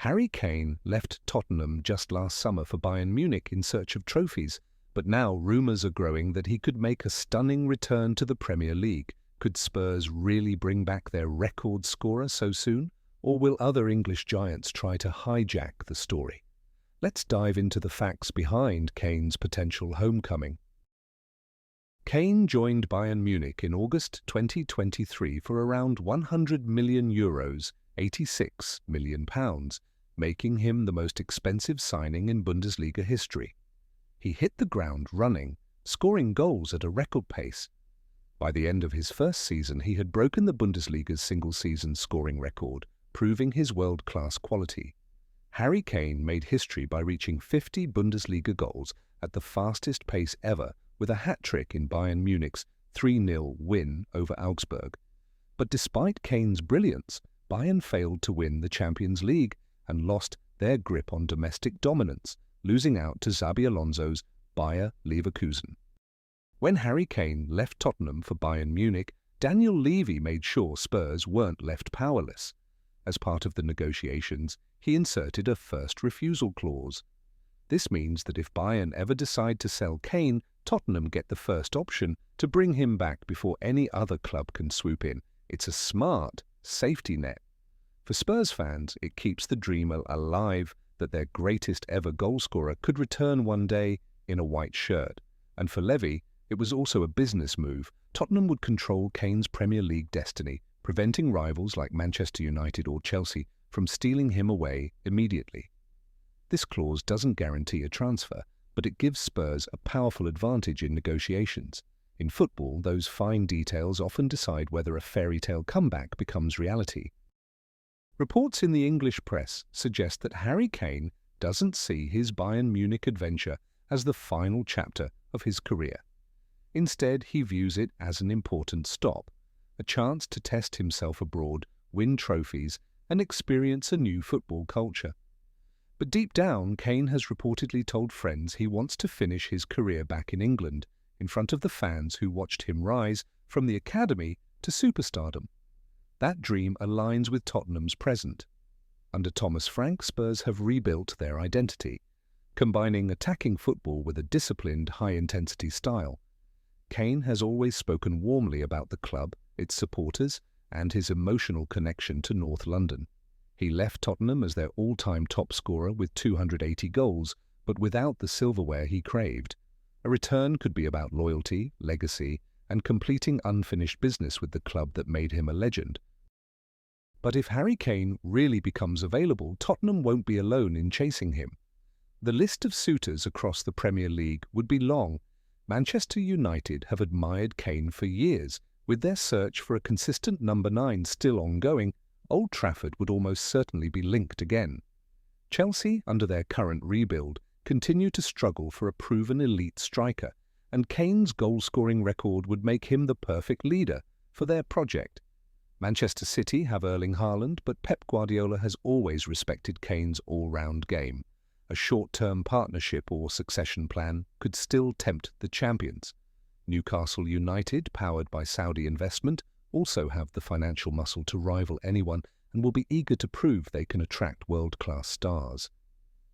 Harry Kane left Tottenham just last summer for Bayern Munich in search of trophies, but now rumours are growing that he could make a stunning return to the Premier League. Could Spurs really bring back their record scorer so soon? Or will other English giants try to hijack the story? Let's dive into the facts behind Kane's potential homecoming. Kane joined Bayern Munich in August 2023 for around €100 million, £86 million, making him the most expensive signing in Bundesliga history. He hit the ground running, scoring goals at a record pace. By the end of his first season, he had broken the Bundesliga's single-season scoring record, proving his world-class quality. Harry Kane made history by reaching 50 Bundesliga goals at the fastest pace ever, with a hat-trick in Bayern Munich's 3-0 win over Augsburg. But despite Kane's brilliance, Bayern failed to win the Champions League and lost their grip on domestic dominance, losing out to Xabi Alonso's Bayer Leverkusen. When Harry Kane left Tottenham for Bayern Munich, Daniel Levy made sure Spurs weren't left powerless. As part of the negotiations, he inserted a first-refusal clause. This means that if Bayern ever decide to sell Kane, Tottenham get the first option to bring him back before any other club can swoop in. It's a smart safety net. For Spurs fans, it keeps the dream alive that their greatest ever goalscorer could return one day in a white shirt. And for Levy, it was also a business move. Tottenham would control Kane's Premier League destiny, preventing rivals like Manchester United or Chelsea from stealing him away immediately. This clause doesn't guarantee a transfer, but it gives Spurs a powerful advantage in negotiations. In football, those fine details often decide whether a fairy-tale comeback becomes reality. Reports in the English press suggest that Harry Kane doesn't see his Bayern Munich adventure as the final chapter of his career. Instead, he views it as an important stop, a chance to test himself abroad, win trophies, and experience a new football culture. But deep down, Kane has reportedly told friends he wants to finish his career back in England, in front of the fans who watched him rise from the academy to superstardom. That dream aligns with Tottenham's present. Under Thomas Frank, Spurs have rebuilt their identity, combining attacking football with a disciplined, high-intensity style. Kane has always spoken warmly about the club, its supporters, and his emotional connection to North London. He left Tottenham as their all-time top scorer with 280 goals, but without the silverware he craved. A return could be about loyalty, legacy, and completing unfinished business with the club that made him a legend. But if Harry Kane really becomes available, Tottenham won't be alone in chasing him. The list of suitors across the Premier League would be long. Manchester United have admired Kane for years. With their search for a consistent number 9 still ongoing, Old Trafford would almost certainly be linked again. Chelsea, under their current rebuild, continue to struggle for a proven elite striker, and Kane's goal-scoring record would make him the perfect leader for their project. Manchester City have Erling Haaland, but Pep Guardiola has always respected Kane's all-round game. A short-term partnership or succession plan could still tempt the champions. Newcastle United, powered by Saudi investment, also have the financial muscle to rival anyone and will be eager to prove they can attract world-class stars.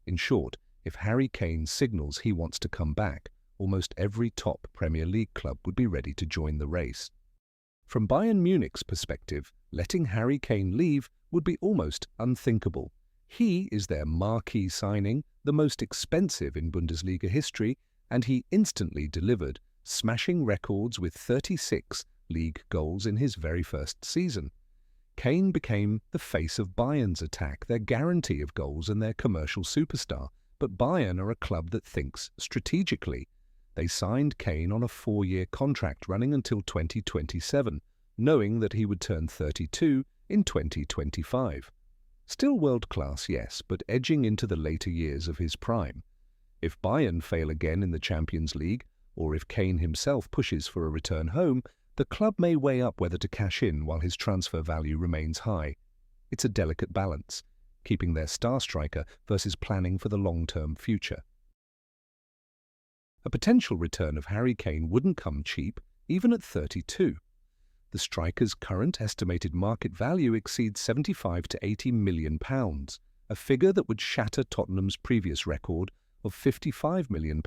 In short, if Harry Kane signals he wants to come back, almost every top Premier League club would be ready to join the race. From Bayern Munich's perspective, letting Harry Kane leave would be almost unthinkable. He is their marquee signing, the most expensive in Bundesliga history, and he instantly delivered, smashing records with 36 league goals in his very first season. Kane became the face of Bayern's attack, their guarantee of goals and their commercial superstar. But Bayern are a club that thinks strategically. They signed Kane on a 4-year contract running until 2027, knowing that he would turn 32 in 2025. Still world-class, yes, but edging into the later years of his prime. If Bayern fail again in the Champions League, or if Kane himself pushes for a return home, the club may weigh up whether to cash in while his transfer value remains high. It's a delicate balance, keeping their star striker versus planning for the long-term future. A potential return of Harry Kane wouldn't come cheap, even at 32. The striker's current estimated market value exceeds £75 to £80 million, a figure that would shatter Tottenham's previous record of £55 million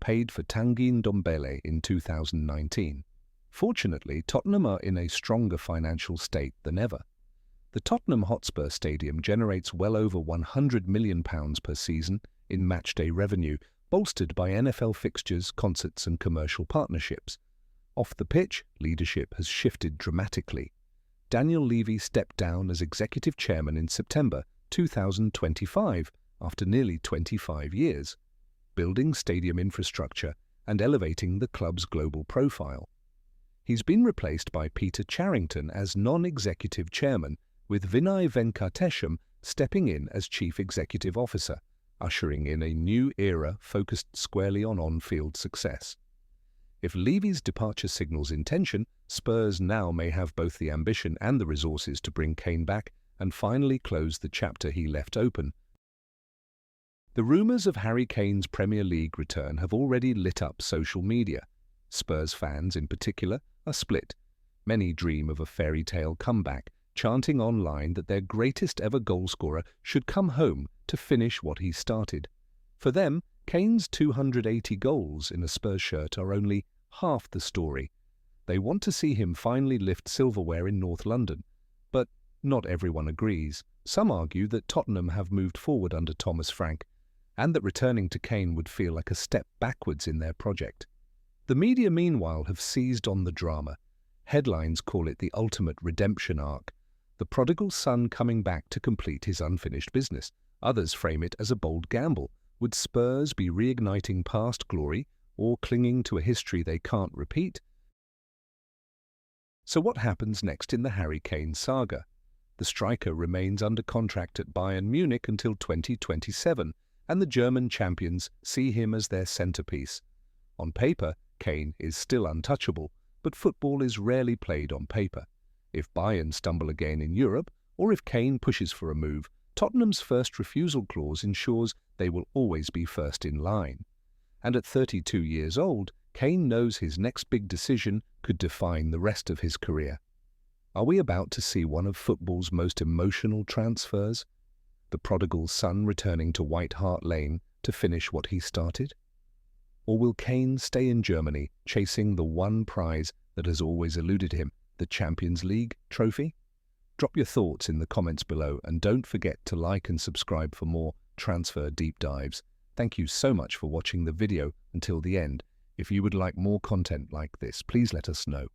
paid for Tanguy Ndombele in 2019. Fortunately, Tottenham are in a stronger financial state than ever. The Tottenham Hotspur Stadium generates well over £100 million per season in matchday revenue, bolstered by NFL fixtures, concerts and commercial partnerships. Off the pitch, leadership has shifted dramatically. Daniel Levy stepped down as executive chairman in September 2025 after nearly 25 years, building stadium infrastructure and elevating the club's global profile. He's been replaced by Peter Charrington as non-executive chairman, with Vinay Venkatesham stepping in as chief executive officer, ushering in a new era focused squarely on on-field success. If Levy's departure signals intention, Spurs now may have both the ambition and the resources to bring Kane back and finally close the chapter he left open. The rumours of Harry Kane's Premier League return have already lit up social media. Spurs fans, in particular, are split. Many dream of a fairy tale comeback, chanting online that their greatest ever goalscorer should come home to finish what he started. For them, Kane's 280 goals in a Spurs shirt are only half the story. They want to see him finally lift silverware in North London. But not everyone agrees. Some argue that Tottenham have moved forward under Thomas Frank, and that returning to Kane would feel like a step backwards in their project. The media, meanwhile, have seized on the drama. Headlines call it the ultimate redemption arc, the prodigal son coming back to complete his unfinished business. Others frame it as a bold gamble. Would Spurs be reigniting past glory or clinging to a history they can't repeat? So what happens next in the Harry Kane saga? The striker remains under contract at Bayern Munich until 2027, and the German champions see him as their centrepiece. On paper, Kane is still untouchable, but football is rarely played on paper. If Bayern stumble again in Europe, or if Kane pushes for a move, Tottenham's first refusal clause ensures they will always be first in line. And at 32 years old, Kane knows his next big decision could define the rest of his career. Are we about to see one of football's most emotional transfers? The prodigal son returning to White Hart Lane to finish what he started? Or will Kane stay in Germany, chasing the one prize that has always eluded him, the Champions League trophy? Drop your thoughts in the comments below, and don't forget to like and subscribe for more transfer deep dives. Thank you so much for watching the video until the end. If you would like more content like this, please let us know.